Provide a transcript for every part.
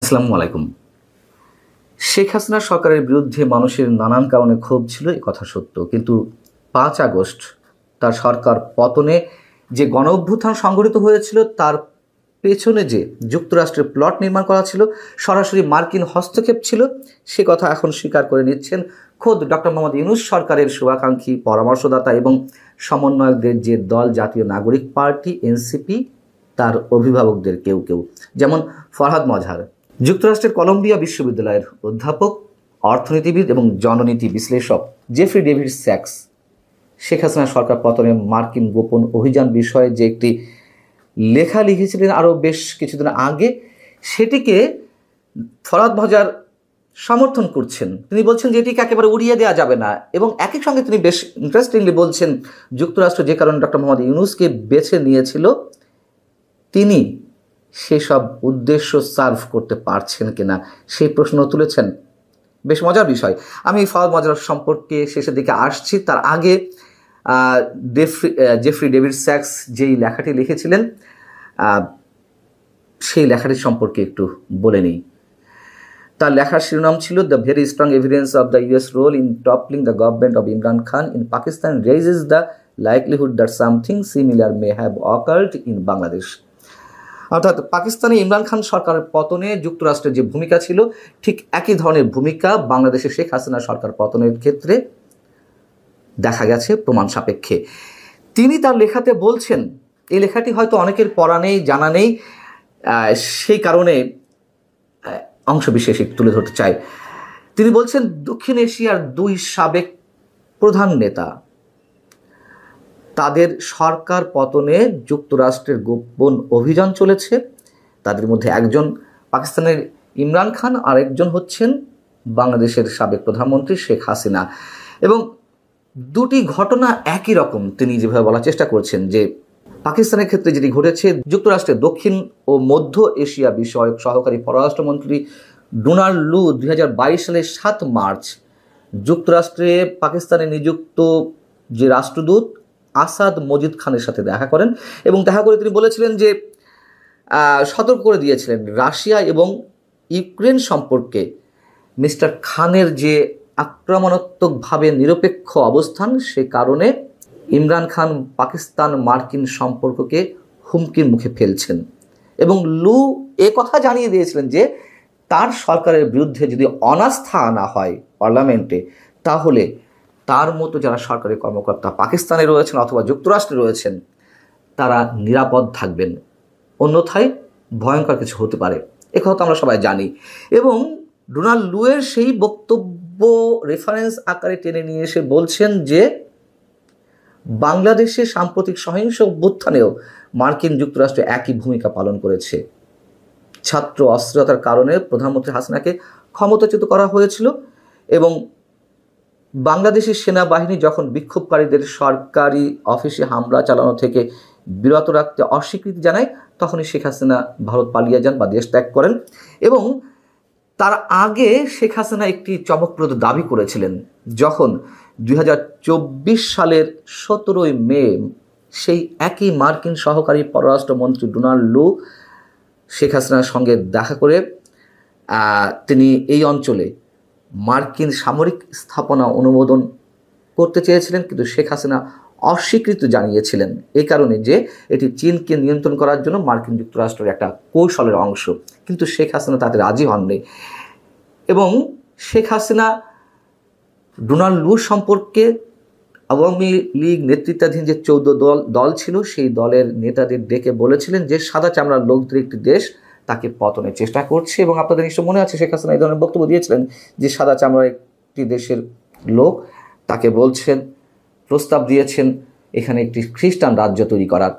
আসসালামু আলাইকুম। শেখ হাসিনা সরকারের বিরুদ্ধে মানুষের নানান কারণে ক্ষোভ ছিল, এ কথা সত্য। কিন্তু ৫ আগস্ট তার সরকার পতনে যে গণ অভ্যুত্থান সংঘটিত হয়েছিল, তার পেছনে যে যুক্তরাষ্ট্রের প্লট নির্মাণ করা ছিল, সরাসরি মার্কিন হস্তক্ষেপ ছিল, সে কথা এখন স্বীকার করে নিচ্ছেন খোদ ডক্টর মোহাম্মদ ইউনূস সরকারের শুভাকাঙ্ক্ষী পরামর্শদাতা এবং সমন্বয়কদের যে দল জাতীয় নাগরিক পার্টি এনসিপি, তার অভিভাবকদের কেউ কেউ, যেমন ফরহাদ মজহার, যুক্তরাষ্ট্রের কলম্বিয়া বিশ্ববিদ্যালয়ের অধ্যাপক, অর্থনীতিবিদ এবং জননীতি বিশ্লেষক Jeffrey David sax Sheikh Hasina সরকার পতনে মার্কিন গোপন অভিযান বিষয়ে যে একটি লেখা লিখেছিলেন আরও বেশ কিছুদিন আগে, সেটিকে ফরহাদ মজহার সমর্থন করছেন। তিনি বলছেন যে এটিকে একেবারে উড়িয়ে দেওয়া যাবে না, এবং একই সঙ্গে তিনি বেশ ইন্টারেস্টিংলি বলছেন যুক্তরাষ্ট্র যে কারণে ডক্টর মোহাম্মদ ইউনূসকে বেছে নিয়েছিল, তিনি সেসব উদ্দেশ্য সার্ভ করতে পারছেন কিনা সেই প্রশ্ন তুলেছেন। বেশ মজার বিষয়। আমি ফরহাদ মজহার সম্পর্কে শেষের দিকে আসছি, তার আগে জেফ্রি ডেভিড স্যাক্স যেই লেখাটি লিখেছিলেন, সেই লেখাটি সম্পর্কে একটু বলে নিই। তার লেখার শিরোনাম ছিল the very strong evidence of the US role in toppling the government of Imran Khan in Pakistan raises the likelihood that something similar may have occurred in Bangladesh. অর্থাৎ পাকিস্তানে ইমরান খান সরকারের পতনে যুক্তরাষ্ট্রের যে ভূমিকা ছিল, ঠিক একই ধরনের ভূমিকা বাংলাদেশে শেখ হাসিনা সরকার পতনের ক্ষেত্রে দেখা গেছে প্রমাণ সাপেক্ষে। তিনি তার লেখাতে বলছেন, এই লেখাটি হয়তো অনেকের পড়া নেই, জানা নেই, সেই কারণে অংশ বিশেষ তুলে ধরতে চাই। তিনি বলছেন, দক্ষিণ এশিয়ার দুই সাবেক প্রধান নেতা, তাদের সরকার পতনে যুক্তরাষ্ট্রের গোপন অভিযান চলেছে। তাদের মধ্যে একজন পাকিস্তানের ইমরান খান, আর একজন হচ্ছেন বাংলাদেশের সাবেক প্রধানমন্ত্রী শেখ হাসিনা। এবং দুটি ঘটনা একই রকম। তিনি যেভাবে বলার চেষ্টা করছেন যে পাকিস্তানের ক্ষেত্রে যেটি ঘটেছে, যুক্তরাষ্ট্রের দক্ষিণ ও মধ্য এশিয়া বিষয়ক সহকারী পররাষ্ট্রমন্ত্রী ডোনাল্ড লু 2022 সালের 7 মার্চ যুক্তরাষ্ট্রে পাকিস্তানে নিযুক্ত যে রাষ্ট্রদূত আসাদ মজিদ খানের সাথে দেখা করেন, এবং দেখা করে তিনি বলেছিলেন যে সতর্ক করে দিয়েছিলেন রাশিয়া এবং ইউক্রেন সম্পর্কে মিস্টার খানের যে আক্রমণাত্মকভাবে নিরপেক্ষ অবস্থান, সে কারণে ইমরান খান পাকিস্তান মার্কিন সম্পর্ককে হুমকির মুখে ফেলছেন। এবং লু এ কথা জানিয়ে দিয়েছিলেন যে তার সরকারের বিরুদ্ধে যদি অনাস্থা আনা হয় পার্লামেন্টে, তাহলে তার মতো যারা সরকারি কর্মকর্তা পাকিস্তানে রয়েছেন অথবা যুক্তরাষ্ট্রে রয়েছেন, তারা নিরাপদ থাকবেন, অন্যথায় ভয়ঙ্কর কিছু হতে পারে। এ কথা তো আমরা সবাই জানি। এবং ডোনাল্ড লুয়ের সেই বক্তব্য রেফারেন্স আকারে টেনে নিয়ে এসে বলছেন যে বাংলাদেশে সাম্প্রতিক সহিংস অভ্যুত্থানেও মার্কিন যুক্তরাষ্ট্র একই ভূমিকা পালন করেছে। ছাত্র অস্থিরতার কারণে প্রধানমন্ত্রী হাসিনাকে ক্ষমতাচ্যুত করা হয়েছিল, এবং বাংলাদেশের সেনাবাহিনী যখন বিক্ষোভকারীদের সরকারি অফিসে হামলা চালানো থেকে বিরত রাখতে অস্বীকৃতি জানায়, তখনই শেখ হাসিনা ভারত পালিয়ে যান বা দেশ ত্যাগ করেন। এবং তার আগে শেখ হাসিনা একটি চমকপ্রদ দাবি করেছিলেন, যখন 2024 সালের 17 মে সেই একই মার্কিন সহকারী পররাষ্ট্রমন্ত্রী ডোনাল্ড লু শেখ হাসিনার সঙ্গে দেখা করে তিনি এই অঞ্চলে মার্কিন সামরিক স্থাপনা অনুমোদন করতে চেয়েছিলেন, কিন্তু শেখ হাসিনা অস্বীকৃতি জানিয়েছিলেন, এই কারণে যে এটি চীনকে নিয়ন্ত্রণ করার জন্য মার্কিন যুক্তরাষ্ট্রের একটা কৌশলের অংশ। কিন্তু শেখ হাসিনা তাতে রাজি হননি। এবং শেখ হাসিনা ডোনাল্ড লু সম্পর্কে আওয়ামী লীগ নেতৃত্বাধীন যে 14 দল ছিল, সেই দলের নেতাদের ডেকে বলেছিলেন যে সাদা চামড়ার লোকদের একটি দেশ তাকে পতনের চেষ্টা করছে। এবং আপনাদের নিশ্চয় মনে আছে শেখ হাসিনা এই ধরনের বক্তব্য দিয়েছিলেন যে সাদা চামড়ার একটি দেশের লোক তাকে বলছেন, প্রস্তাব দিয়েছেন এখানে একটি খ্রিস্টান রাজ্য তৈরি করার।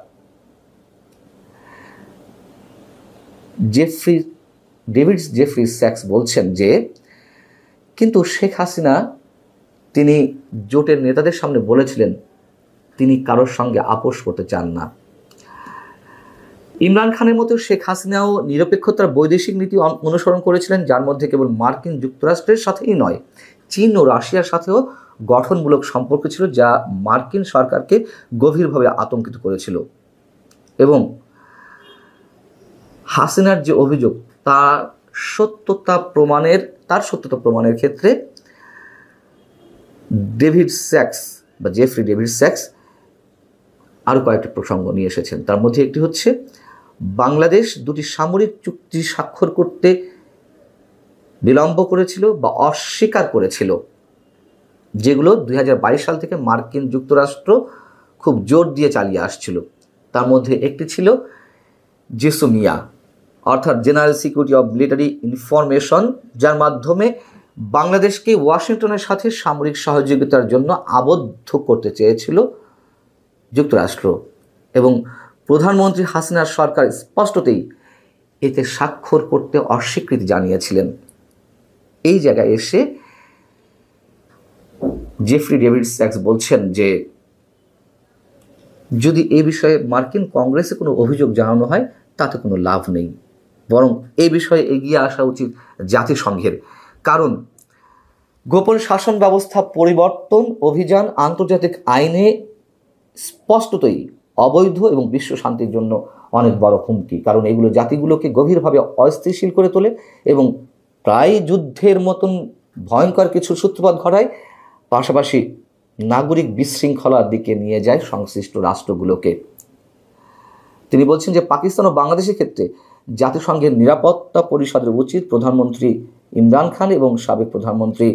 জেফ্রি স্যাক্স বলছেন যে কিন্তু শেখ হাসিনা তিনি জোটের নেতাদের সামনে বলেছিলেন তিনি কারোর সঙ্গে আপোষ করতে চান না। ইমরান খানের মতো শেখ হাসিনাও নিরপেক্ষতার বৈদেশিক নীতি অনুসরণ করেছিলেন, যার মধ্যে কেবল মার্কিন যুক্তরাষ্ট্রের সাথেই নয়, চীন ও রাশিয়ার সাথেও গঠনমূলক সম্পর্ক ছিল, যা মার্কিন সরকারকে গভীরভাবে আতঙ্কিত করেছিল। এবং হাসিনার যে অভিযোগ তা সত্যতা প্রমাণের ক্ষেত্রে জেফ্রি ডেভিড স্যাক্স আরও কয়েকটি প্রসঙ্গ নিয়ে এসেছেন। তার মধ্যে একটি হচ্ছে বাংলাদেশ দুটি সামরিক চুক্তি স্বাক্ষর করতে বিলম্ব করেছিল বা অস্বীকার করেছিল, যেগুলো 2022 সাল থেকে মার্কিন যুক্তরাষ্ট্র খুব জোর দিয়ে চালিয়ে আসছিল। তার মধ্যে একটি ছিল জেসোমিয়া, অর্থাৎ general security of military information, যার মাধ্যমে বাংলাদেশকে ওয়াশিংটনের সাথে সামরিক সহযোগিতার জন্য আবদ্ধ করতে চেয়েছিল যুক্তরাষ্ট্র, এবং প্রধানমন্ত্রী হাসিনার সরকার স্পষ্টতই এতে স্বাক্ষর করতে অস্বীকৃতি জানিয়েছিলেন। এই জায়গায় এসে জেফ্রি ডেভিড স্যাক্স বলছেন যে যদি এই বিষয়ে মার্কিন কংগ্রেসে কোনো অভিযোগ জানানো হয় তাতে কোনো লাভ নেই, বরং এই বিষয়ে এগিয়ে আসা উচিত জাতিসংঘের। কারণ গোপন শাসন ব্যবস্থা পরিবর্তন অভিযান আন্তর্জাতিক আইনে স্পষ্টতই অবৈধ এবং বিশ্ব শান্তির জন্য অনেক বড় হুমকি। কারণ এগুলো জাতিগুলোকে গভীরভাবে অস্থিতিশীল করে তোলে এবং প্রায় যুদ্ধের মতন ভয়ঙ্কর কিছু সূত্রপাত ঘটায়, পাশাপাশি নাগরিক বিশৃঙ্খলার দিকে নিয়ে যায় সংশ্লিষ্ট রাষ্ট্রগুলোকে। তিনি বলছেন যে পাকিস্তান ও বাংলাদেশের ক্ষেত্রে জাতিসংঘের নিরাপত্তা পরিষদের উচিত প্রধানমন্ত্রী ইমরান খান এবং সাবেক প্রধানমন্ত্রী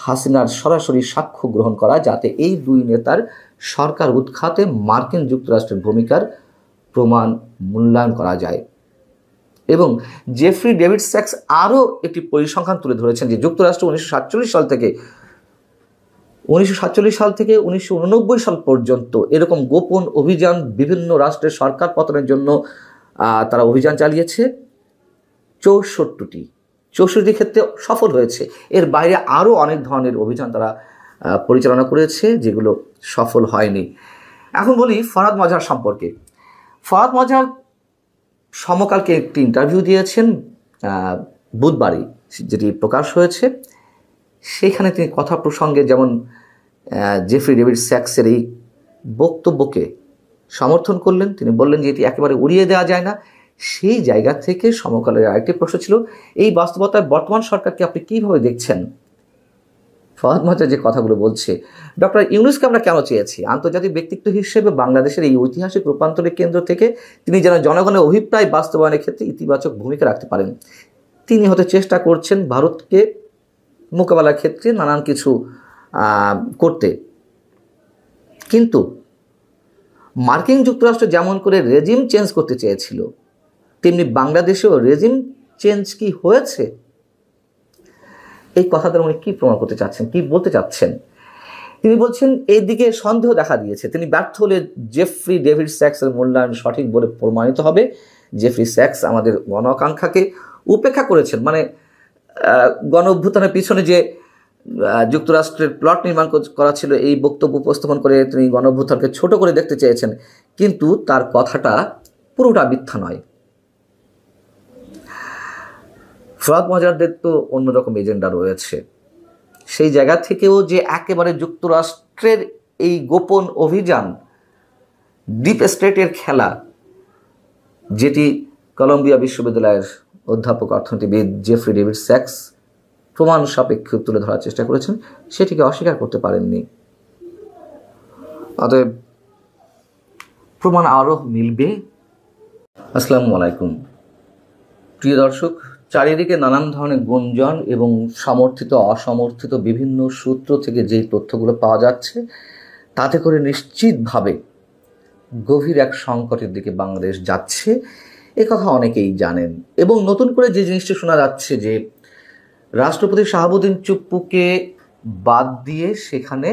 হাসিনার সরাসরি সাক্ষ্য গ্রহণ করা, যাতে এই দুই নেতার সরকার উৎখাতে মার্কিন যুক্তরাষ্ট্রের ভূমিকার প্রমাণ মূল্যায়ন করা যায়। এবং জেফ্রি ডেভিড স্যাক্স আরও একটি পরিসংখ্যান তুলে ধরেছেন যে যুক্তরাষ্ট্র 1947 সাল থেকে 1989 সাল পর্যন্ত এরকম গোপন অভিযান বিভিন্ন রাষ্ট্রের সরকার পতনের জন্য তারা অভিযান চালিয়েছে 64টি ক্ষেত্রে সফল হয়েছে। এর বাইরে আরও অনেক ধরনের অভিযান তারা পরিচালনা করেছে যেগুলো সফল হয়নি। এখন বলি ফরহাদ মজহার সম্পর্কে। ফরহাদ মজহার সমকালকে একটি ইন্টারভিউ দিয়েছেন বুধবারই, যেটি প্রকাশ হয়েছে। সেখানে তিনি কথা প্রসঙ্গে যেমন জেফ্রি ডেভিড স্যাক্সের এই বক্তব্যকে সমর্থন করলেন, তিনি বললেন যে এটি একেবারে উড়িয়ে দেওয়া যায় না। সেই জায়গা থেকে সমকালের আরেকটি প্রশ্ন ছিল, এই বাস্তবতায় বর্তমান সরকারকে আপনি কীভাবে দেখছেন? ফরহাদ মজহার যে কথাগুলো বলছে, ডক্টর ইউনূসকে আমরা কেন চেয়েছি? আন্তর্জাতিক ব্যক্তিত্ব হিসেবে বাংলাদেশের এই ঐতিহাসিক রূপান্তরের কেন্দ্র থেকে তিনি যেন জনগণের অভিপ্রায় বাস্তবায়নের ক্ষেত্রে ইতিবাচক ভূমিকা রাখতে পারেন। তিনি হয়তো চেষ্টা করছেন ভারতকে মোকাবেলার ক্ষেত্রে নানান কিছু করতে, কিন্তু মার্কিন যুক্তরাষ্ট্র যেমন করে রেজিম চেঞ্জ করতে চেয়েছিল, তেমনি বাংলাদেশেও রেজিম চেঞ্জ কি হয়েছে? এই কথাটার উনি কী প্রমাণ করতে চাচ্ছেন, কি বলতে চাচ্ছেন? তিনি বলছেন এই দিকে সন্দেহ দেখা দিয়েছে। তিনি ব্যর্থ হলে জেফ্রি ডেভিড স্যাক্সের মূল্যায়ন সঠিক বলে প্রমাণিত হবে। জেফ্রি স্যাক্স আমাদের গণ আকাঙ্ক্ষাকে উপেক্ষা করেছেন, মানে গণ অভ্যুত্থানের পিছনে যে যুক্তরাষ্ট্রের প্লট নির্মাণ করা ছিল, এই বক্তব্য উপস্থাপন করে তিনি গণ অভ্যুত্থানকে ছোট করে দেখতে চেয়েছেন, কিন্তু তার কথাটা পুরোটা মিথ্যা নয়। ফরহাদ মজহারদের তো অন্যরকম এজেন্ডা রয়েছে। সেই জায়গা থেকেও যে একেবারে যুক্তরাষ্ট্রের এই গোপন অভিযান, ডিপ স্টেটের খেলা, যেটি কলম্বিয়া বিশ্ববিদ্যালয়ের অধ্যাপক অর্থনীতিবিদ জেফ্রি ডেভিড স্যাক্স প্রমাণ সাপেক্ষে তুলে ধরার চেষ্টা করেছেন, সেটিকে অস্বীকার করতে পারেননি। অতএব প্রমাণ আরও মিলবে। আসসালামু আলাইকুম প্রিয় দর্শক, চারিদিকে নানান ধরনের গুঞ্জন এবং সমর্থিত অসমর্থিত বিভিন্ন সূত্র থেকে যেই তথ্যগুলো পাওয়া যাচ্ছে, তাতে করে নিশ্চিতভাবে গভীর এক সংকটের দিকে বাংলাদেশ যাচ্ছে, এ কথা অনেকেই জানেন। এবং নতুন করে যে জিনিসটি শোনা যাচ্ছে যে রাষ্ট্রপতি শাহাবুদ্দিন চুপ্পুকে বাদ দিয়ে সেখানে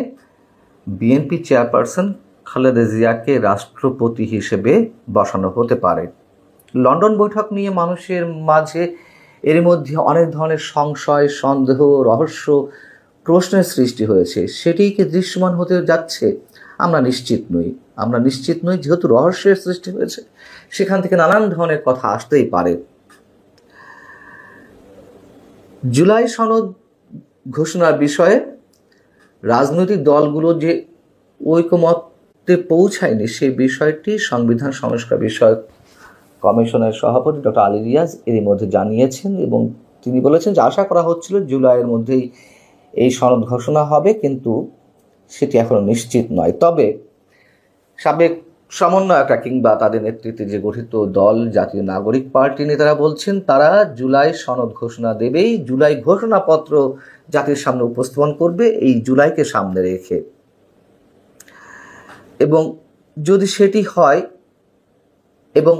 বিএনপি চেয়ারপারসন খালেদা জিয়াকে রাষ্ট্রপতি হিসেবে বসানো হতে পারে। লন্ডন বৈঠক নিয়ে মানুষের মাঝে এর মধ্যে অনেক ধরনের সংশয়, সন্দেহ, রহস্য, প্রশ্নের সৃষ্টি হয়েছে। সেটিই কি দৃশ্যমান হতে যাচ্ছে? আমরা নিশ্চিত নই। যেহেতু রহস্যের সৃষ্টি হয়েছে, সেখান থেকে নানান ধরনের কথা আসতেই পারে। জুলাই সনদ ঘোষণার বিষয়ে রাজনৈতিক দলগুলো যে ঐকমত্যে পৌঁছায়নি, সেই বিষয়টি সংবিধান সংস্কার বিষয়ক কমিশনের সভাপতি ডক্টর আলী রিয়াজ এরই মধ্যে জানিয়েছেন এবং তিনি বলেছেন যে আশা করা হচ্ছিল জুলাইয়ের মধ্যেই এই সনদ ঘোষণা হবে, কিন্তু সেটি এখনো নিশ্চিত নয়। তবে সাবেক সমন্বয়করা কিংবা তাদের নেতৃত্বে যে গঠিত দল জাতীয় নাগরিক পার্টি নেতারা বলছেন তারা জুলাই সনদ ঘোষণা দেবেই, জুলাই ঘোষণাপত্র জাতির সামনে উপস্থাপন করবে এই জুলাইকে সামনে রেখে। এবং যদি সেটি হয় এবং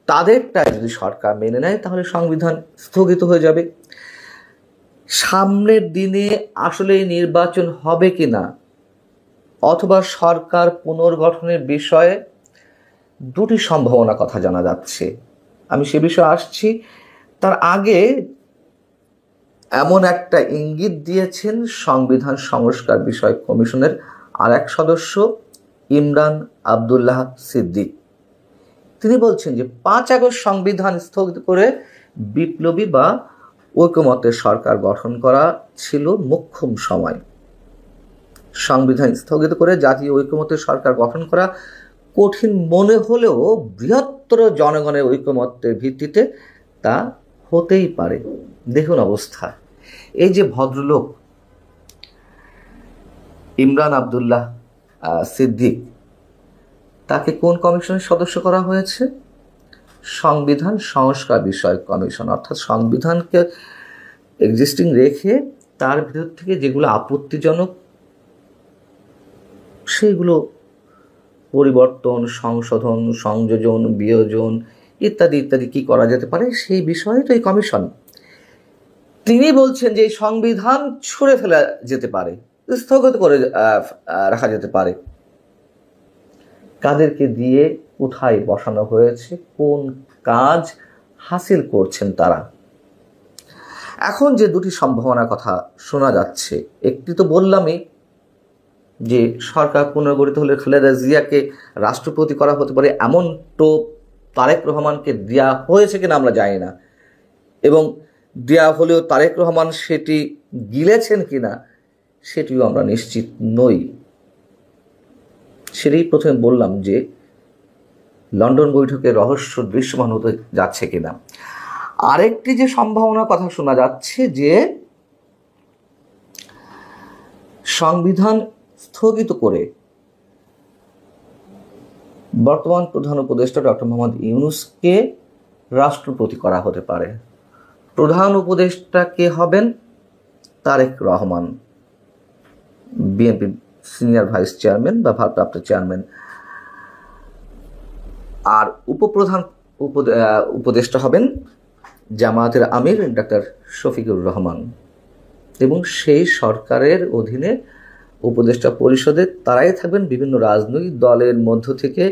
তাদেরটা যদি সরকার মেনে নেয় তাহলে সংবিধান স্থগিত হয়ে যাবে। সামনের দিনে আসলে নির্বাচন হবে কিনা অথবা সরকার পুনর্গঠনের বিষয়ে দুটি সম্ভাবনা কথা জানা যাচ্ছে, আমি সে বিষয়ে আসছি। তার আগে এমন একটা ইঙ্গিত দিয়েছেন সংবিধান সংস্কার বিষয়ক কমিশনের আর এক সদস্য ইমরান আবদুল্লাহ সিদ্দিক। তিনি বলছেন যে 5 আগস্ট সংবিধান স্থগিত করে বিপ্লবী বা ঐকমত্যের সরকার গঠন করা ছিল মোক্ষম সময়। সংবিধান স্থগিত করে জাতীয় ঐকমত্যের সরকার গঠন করা কঠিন মনে হলেও বৃহত্তর জনগণের ঐকমত্যের ভিত্তিতে তা হতেই পারে। দেখুন অবস্থা, এই যে ভদ্রলোক ইমরান আবদুল্লাহ সিদ্দিক, তাকে কোন কমিশনের সদস্য করা হয়েছে? সংবিধান সংস্কার বিষয়ক কমিশন, অর্থাৎ সংবিধানকে এক্সিস্টিং রেখে তার ভিতর থেকে যেগুলো আপত্তিজনক সেইগুলো পরিবর্তন, সংশোধন, সংযোজন, বিয়োজন ইত্যাদি ইত্যাদি কি করা যেতে পারে সেই বিষয়ে তো এই কমিশন। তিনি বলছেন যে এই সংবিধান ছুঁড়ে ফেলা যেতে পারে, স্থগিত করে রাখা যেতে পারে। কাদেরকে দিয়ে কোথায় বসানো হয়েছে, কোন কাজ হাসিল করছেন তারা? এখন যে দুটি সম্ভাবনার কথা শোনা যাচ্ছে, একটি তো বললামই যে সরকার পুনর্গঠিত হলে খালেদা জিয়াকে রাষ্ট্রপতি করা হতে পারে, এমন টোপ তারেক রহমানকে দেওয়া হয়েছে কিনা আমরা জানি না, এবং দেওয়া হলেও তারেক রহমান সেটি গিলেছেন কিনা সেটিও আমরা নিশ্চিত নই। সেটাই প্রথমে বললাম যে লন্ডন বৈঠকে রহস্য দৃশ্যমান হতে যাচ্ছে কিনা। আরেকটি যে সম্ভাবনার কথা শোনা যাচ্ছে যে সংবিধান স্থগিত করে বর্তমান প্রধান উপদেষ্টা ডক্টর মোহাম্মদ ইউনূসকে রাষ্ট্রপতি করা হতে পারে। প্রধান উপদেষ্টা কে হবেন? Tarique Rahman, BNP senior vice chairman বা ভারপ্রাপ্ত চেয়ারম্যান। আর উপপ্রধান উপদেষ্টা হবেন জামায়াতের আমির ডক্টর শফিকুর রহমান, এবং সেই সরকারের অধীনে উপদেষ্টা পরিষদে তারাই থাকবেন বিভিন্ন রাজনৈতিক দলের মধ্য থেকে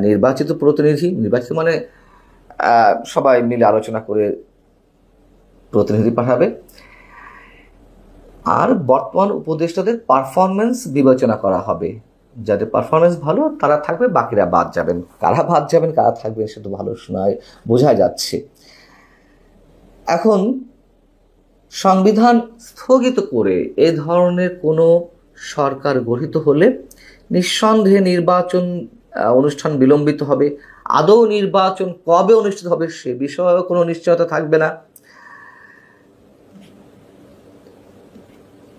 নির্বাচিত প্রতিনিধি, নির্বাচিত মানে সবাই মিলে আলোচনা করে প্রতিনিধি পাঠাবে। আর বর্তমান উপদেষ্টাদের পারফরমেন্স বিবেচনা করা হবে, যাদের পারফরমেন্স ভালো তারা থাকবে, বাকিরা বাদ যাবেন। কারা বাদ যাবেন কারা থাকবে সে তো ভালো শোনায় বোঝা যাচ্ছে। এখন সংবিধান স্থগিত করে এ ধরনের কোনো সরকার গঠিত হলে নিঃসন্দেহে নির্বাচন অনুষ্ঠান বিলম্বিত হবে। আদৌ নির্বাচন কবে অনুষ্ঠিত হবে সে বিষয়েও কোনো নিশ্চয়তা থাকবে না।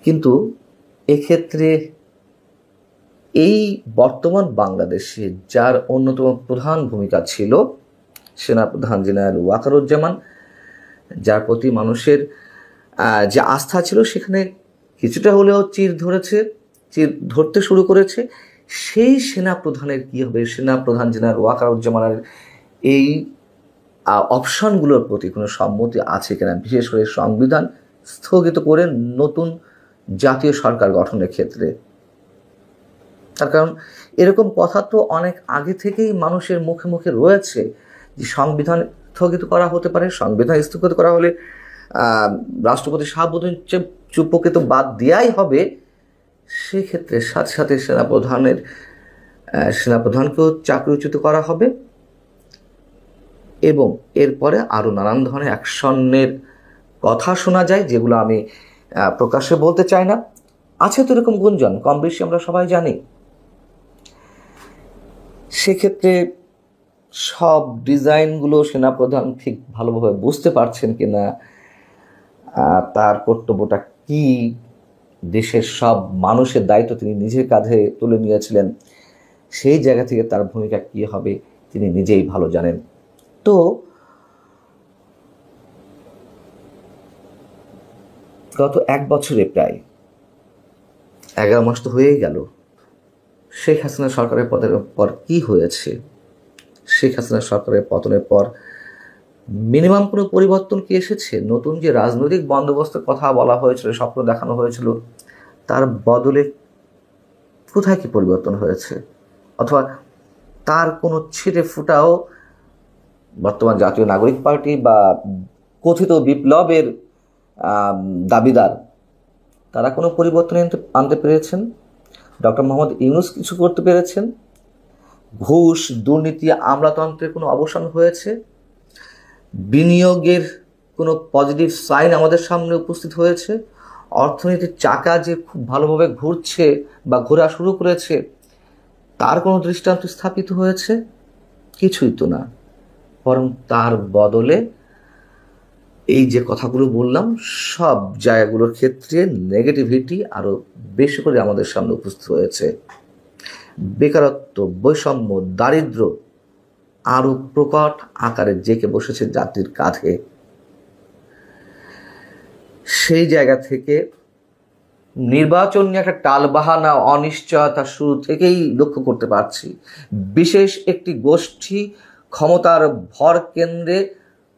কিন্তু এক্ষেত্রে এই বর্তমান বাংলাদেশে যার অন্যতম প্রধান ভূমিকা ছিল সেনাপ্রধান জেনারেল ওয়াকারুজ্জামান, যার প্রতি মানুষের যে আস্থা ছিল সেখানে কিছুটা হলেও চির ধরতে শুরু করেছে। সেই সেনাপ্রধানের কী হবে? সেনাপ্রধান জেনারেল ওয়াকারুজ্জামানের এই অপশনগুলোর প্রতি কোনো সম্মতি আছে কিনা, বিশেষ করে সংবিধান স্থগিত করে নতুন জাতীয় সরকার গঠনের ক্ষেত্রে। তার কারণ এরকম কথা তো অনেক আগে থেকেই মানুষের মুখে মুখে রয়েছে যে সংবিধান স্থগিত করা হতে পারে। সংবিধান স্থগিত করা হলে রাষ্ট্রপতি শাহাবুদ্দিন চুপ্পুকে তো বাদ দেওয়াই হবে। সেক্ষেত্রে সাথে সাথে সেনাপ্রধানকেও চাকরিচ্যুত করা হবে, এবং এরপরে আরও নানান ধরনের অ্যাকশনের কথা শোনা যায়, যেগুলো আমি প্রকাশ্যে বলতে চাই না। আছে তো এরকম গুঞ্জন, কম বেশি আমরা সবাই জানি। সেক্ষেত্রে সব ডিজাইনগুলো সেনাপ্রধান ঠিক ভালোভাবে বুঝতে পারছেন কিনা তার কর্তব্যটা কি, দেশের সব মানুষের দায়িত্ব তিনি নিজের কাঁধে তুলে নিয়েছিলেন, সেই জায়গা থেকে তার ভূমিকা কী হবে তিনি নিজেই ভালো জানেন। তো গত 1 বছরে প্রায় 11 মাস তো হয়েই গেল, শেখ হাসিনা সরকারের পতনের পর কি হয়েছে? শেখ হাসিনা সরকারের পতনের পর মিনিমাম কোনো পরিবর্তন কি এসেছে? নতুন যে রাজনৈতিক বন্দোবস্তের কথা বলা হয়েছিল, স্বপ্ন দেখানো হয়েছিল, তার বদলে কোথায় কি পরিবর্তন হয়েছে? অথবা তার কোনো ছিটে ফুটাও বর্তমান জাতীয় নাগরিক পার্টি বা কথিত বিপ্লবের দাবিদার তারা কোনো পরিবর্তন আনতে পেরেছেন? ডক্টর মোহাম্মদ ইউনূস কিছু করতে পেরেছেন? ঘুষ, দুর্নীতি, আমলাতন্ত্রের কোনো অবসান হয়েছে? বিনিয়োগের কোনো পজিটিভ সাইন আমাদের সামনে উপস্থিত হয়েছে? অর্থনীতির চাকা যে খুব ভালোভাবে ঘুরছে বা ঘোরা শুরু করেছে, তার কোনো দৃষ্টান্ত স্থাপিত হয়েছে? কিছুই তো না। বরং তার বদলে এই যে কথাগুলো বললাম, সব জায়গাগুলোর ক্ষেত্রে নেগেটিভিটি আরও বেশি করে আমাদের সামনে উপস্থিত হয়েছে। বেকারত্ব, বৈষম্য, দারিদ্র্য আরও প্রকট আকারে জেঁকে বসেছে জাতির কাঁধে। সেই জায়গা থেকে নির্বাচন নিয়ে একটা টালবাহানা, অনিশ্চয়তা শুরু থেকেই লক্ষ্য করতে পারছি। বিশেষ একটি গোষ্ঠী ক্ষমতার ভর কেন্দ্রে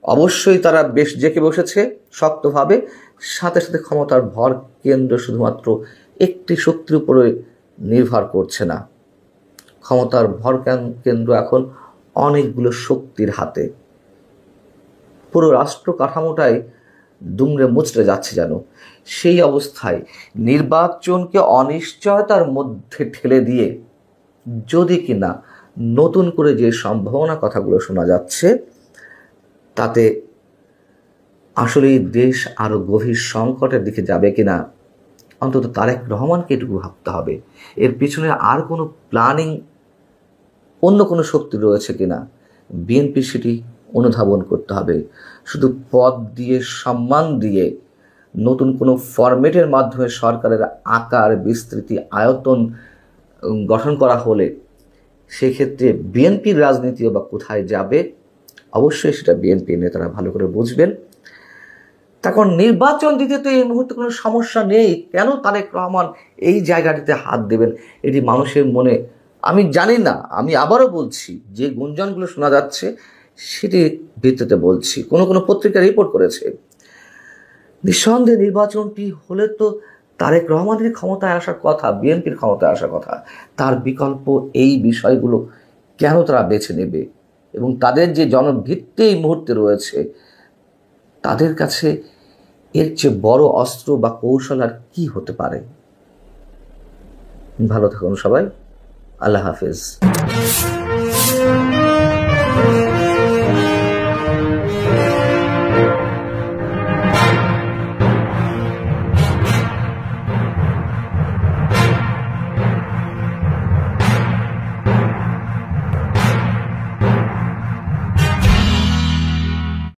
অবশ্যই তারা বেশ জেঁকে বসেছে শক্তভাবে, সাথে সাথে ক্ষমতার ভর কেন্দ্র শুধুমাত্র একটি শক্তির উপরে নির্ভর করছে না, ক্ষমতার ভর কেন্দ্র এখন অনেকগুলো শক্তির হাতে। পুরো রাষ্ট্র কাঠামোটাই দুমড়ে মুচড়ে যাচ্ছে যেন। সেই অবস্থায় নির্বাচনকে অনিশ্চয়তার মধ্যে ঠেলে দিয়ে যদি কিনা নতুন করে যে সম্ভাবনা কথাগুলো শোনা যাচ্ছে, তাতে আসলে দেশ আরও গভীর সংকটের দিকে যাবে কিনা অন্তত তারেক রহমানকে এটুকু ভাবতে হবে। এর পিছনে আর কোনো প্ল্যানিং, অন্য কোনো শক্তি রয়েছে কিনা বিএনপি সেটি অনুধাবন করতে হবে। শুধু পদ দিয়ে, সম্মান দিয়ে, নতুন কোনো ফরম্যাটের মাধ্যমে সরকারের আকার, বিস্তৃতি, আয়তন গঠন করা হলে সেক্ষেত্রে বিএনপির রাজনীতিও বা কোথায় যাবে, অবশ্যই সেটা বিএনপির নেতারা ভালো করে বুঝবেন। তখন নির্বাচন দিতে তো এই মুহূর্তে কোনো সমস্যা নেই, কেন তারেক রহমান এই জায়গাটিতে হাত দেবেন? এটি মানুষের মনে, আমি জানি না, আমি আবারও বলছি, যে গুঞ্জনগুলো শোনা যাচ্ছে সেটি ভিত্তিতে বলছি। কোনো পত্রিকা রিপোর্ট করেছে, নিঃসন্দেহে নির্বাচনটি হলে তো তারেক রহমানের ক্ষমতায় আসার কথা, বিএনপির ক্ষমতায় আসার কথা। তার বিকল্প এই বিষয়গুলো কেন তারা বেছে নেবে? এবং তাদের যে জনভিত্তি এই মুহূর্তে রয়েছে, তাদের কাছে এর চেয়ে বড় অস্ত্র বা কৌশল আর কি হতে পারে? ভালো থাকুন সবাই, আল্লাহ হাফেজ।